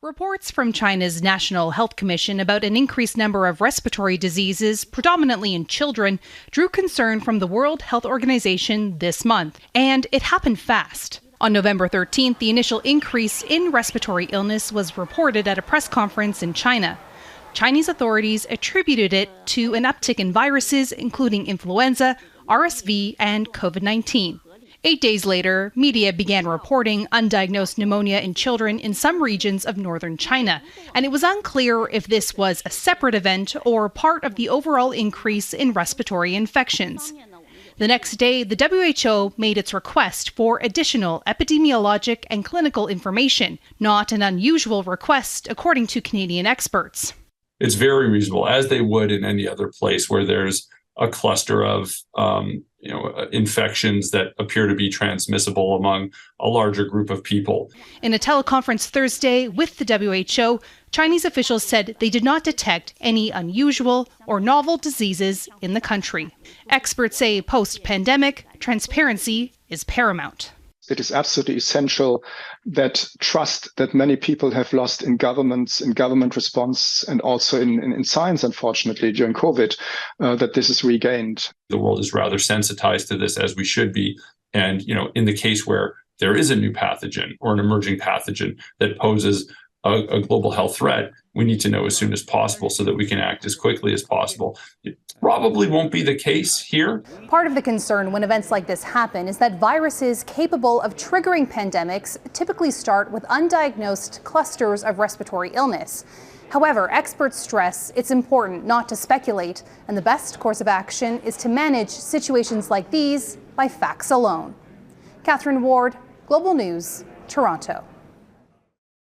Reports from China's National Health Commission about an increased number of respiratory diseases, predominantly in children, drew concern from the World Health Organization this month. And it happened fast. On November 13th, the initial increase in respiratory illness was reported at a press conference in China. Chinese authorities attributed it to an uptick in viruses, including influenza, RSV, and COVID-19. 8 days later, media began reporting undiagnosed pneumonia in children in some regions of northern China, and it was unclear if this was a separate event or part of the overall increase in respiratory infections. The next day, the WHO made its request for additional epidemiologic and clinical information, not an unusual request, according to Canadian experts. It's very reasonable, as they would in any other place where there's a cluster of infections that appear to be transmissible among a larger group of people. In a teleconference Thursday with the WHO, Chinese officials said they did not detect any unusual or novel diseases in the country. Experts say post-pandemic, transparency is paramount. It is absolutely essential that trust that many people have lost in governments, in government response, and also in science, unfortunately, during COVID, that this is regained. The world is rather sensitized to this, as we should be. And, in the case where there is a new pathogen or an emerging pathogen that poses a global health threat, we need to know as soon as possible so that we can act as quickly as possible. It probably won't be the case here. Part of the concern when events like this happen is that viruses capable of triggering pandemics typically start with undiagnosed clusters of respiratory illness. However, experts stress it's important not to speculate, and the best course of action is to manage situations like these by facts alone. Katherine Ward, Global News, Toronto.